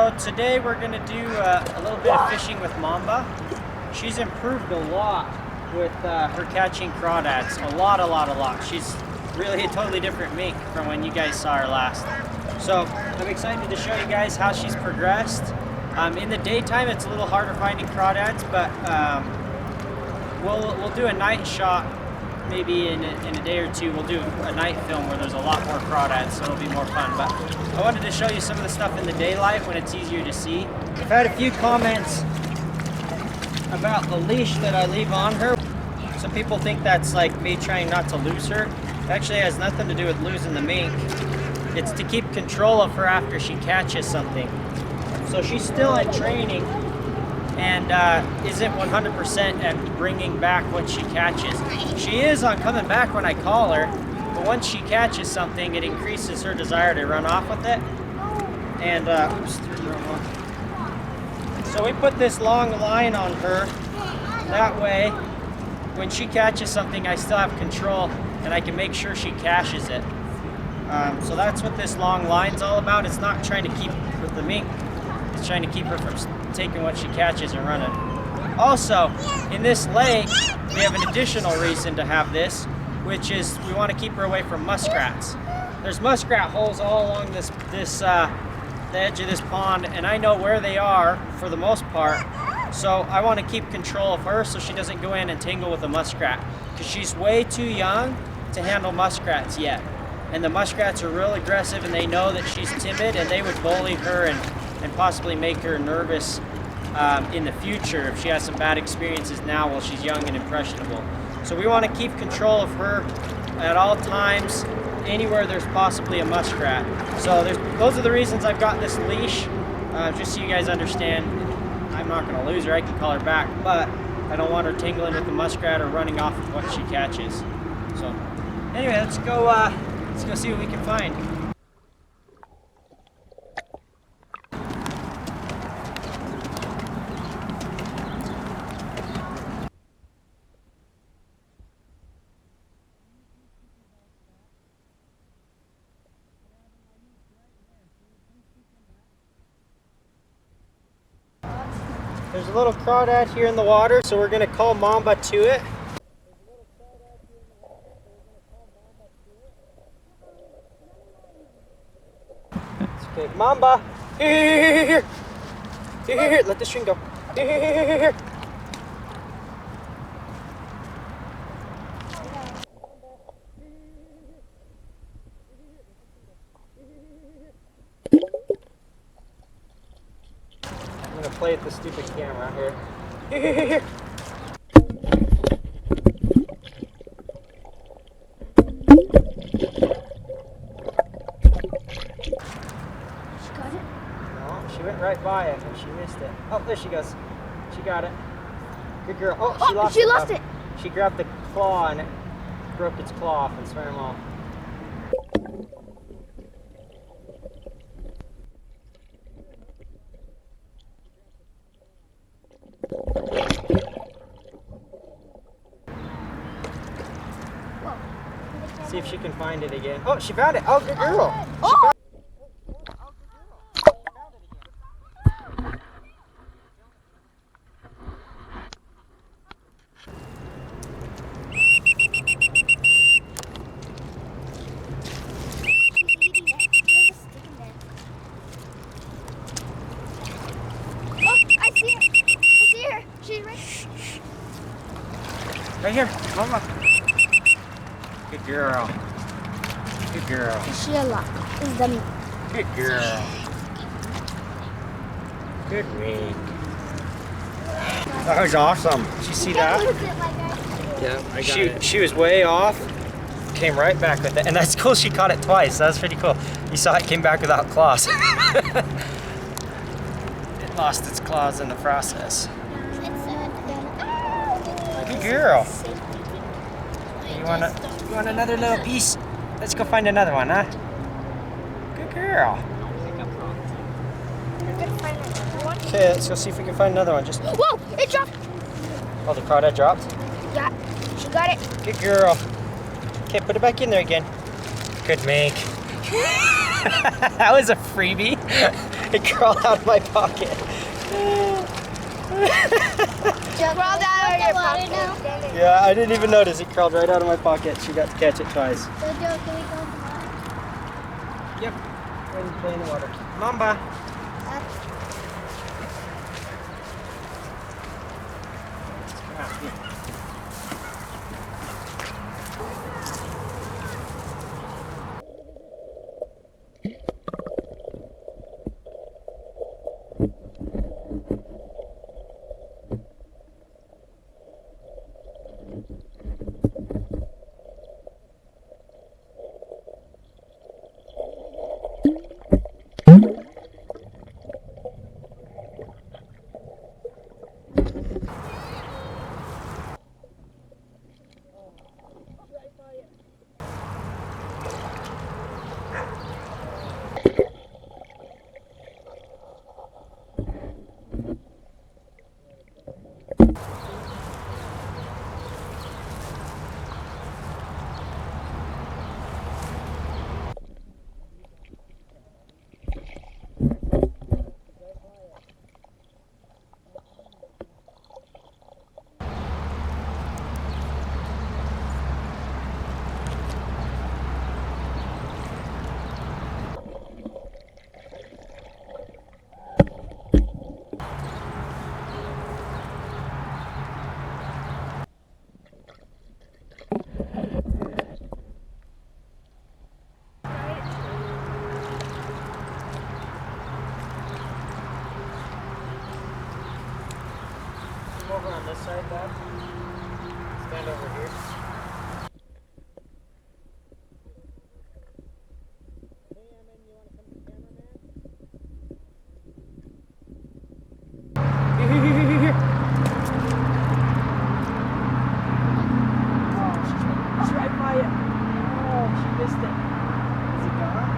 So today we're going to do a little bit of fishing with Mamba. She's improved a lot with her catching crawdads. A lot. She's really a totally different mink from when you guys saw her last. So I'm excited to show you guys how she's progressed. In the daytime it's a little harder finding crawdads, but we'll do a night shot. Maybe in a day or two we'll do a night film where there's a lot more crawdads, so it'll be more fun. But I wanted to show you some of the stuff in the daylight when it's easier to see. I've had a few comments about the leash that I leave on her. Some people think that's like me trying not to lose her. It actually has nothing to do with losing the mink. It's to keep control of her after she catches something. So she's still at training and isn't 100% at bringing back what she catches. She is on coming back when I call her, but once she catches something, it increases her desire to run off with it. And oops, so we put this long line on her. That way, when she catches something, I still have control and I can make sure she catches it. So that's what this long line's all about. It's not trying to keep with the mink. It's trying to keep her from taking what she catches and running. Also, in this lake, we have an additional reason to have this, which is we want to keep her away from muskrats. There's muskrat holes all along the edge of this pond, and I know where they are for the most part. So I want to keep control of her so she doesn't go in and tangle with a muskrat, because she's way too young to handle muskrats yet. And the muskrats are real aggressive, and they know that she's timid, and they would bully her and possibly make her nervous in the future if she has some bad experiences now while she's young and impressionable. So we want to keep control of her at all times, anywhere there's possibly a muskrat. So those are the reasons I've got this leash, just so you guys understand. I'm not going to lose her, I can call her back, but I don't want her tingling with the muskrat or running off with what she catches. So anyway, let's go see what we can find. There's a little crawdad here in the water, so we're going to call Mamba to it. Okay, Mamba! Here! Let the string go. Here! I'm gonna play with the stupid camera here. Here! She went right by it and she missed it. Oh, there she goes. She got it. Good girl. Oh, she lost it. She grabbed the claw and it broke its claw off and swam off. See if she can find it again. Oh, she found it. Oh, good girl. Oh. Right here, Mama. Good girl. Good girl. Sheila is the good girl. Good mink. That was awesome. Did you see that? Yeah, I got it. She was way off, came right back with it, and that's cool. She caught it twice. That was pretty cool. You saw it came back without claws. It lost its claws in the process. Good girl. You want another little piece? Let's go find another one, huh? Good girl. Okay, let's go see if we can find another one. Just whoa! It dropped. Oh, the crawdad dropped? Yeah, she got it. Good girl. Okay, put it back in there again. Good mink. That was a freebie. It crawled out of my pocket. Crawled out of your pocket. Yeah, I didn't even notice. It crawled right out of my pocket. She got to catch it twice. So Joe, can we go to the water? Yep. Go ahead and play in the water. Mamba. Over on this side, Dad. Stand over here. Here. Oh, she's right by it. Oh, she missed it. Is it gone?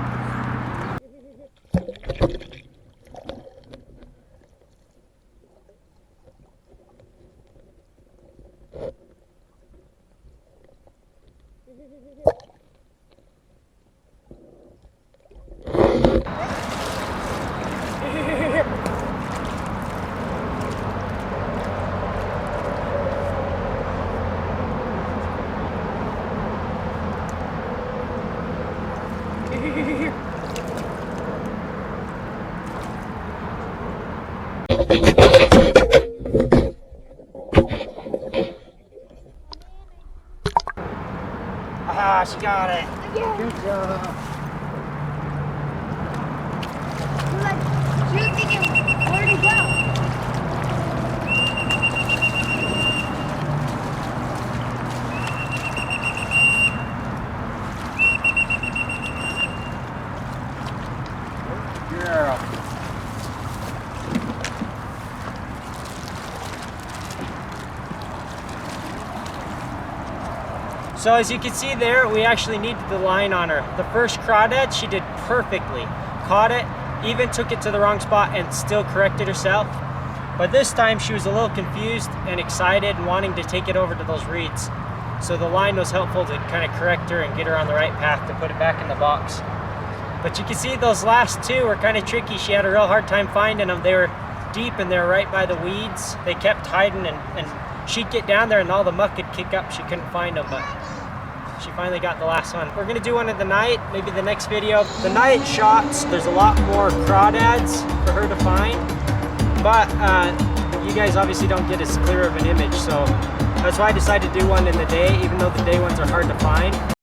Ah, she got it. Yeah. Good job. You're like shooting him. Where'd he go? Girl. So as you can see there, we actually needed the line on her. The first crawdad, she did perfectly. Caught it, even took it to the wrong spot and still corrected herself. But this time she was a little confused and excited and wanting to take it over to those reeds. So the line was helpful to kind of correct her and get her on the right path to put it back in the box. But you can see those last two were kind of tricky. She had a real hard time finding them. They were deep and they were right by the weeds. They kept hiding and she'd get down there and all the muck would kick up. She couldn't find them, but she finally got the last one. We're gonna do one of the night, maybe the next video. The night shots, there's a lot more crawdads for her to find, but you guys obviously don't get as clear of an image, so that's why I decided to do one in the day, even though the day ones are hard to find.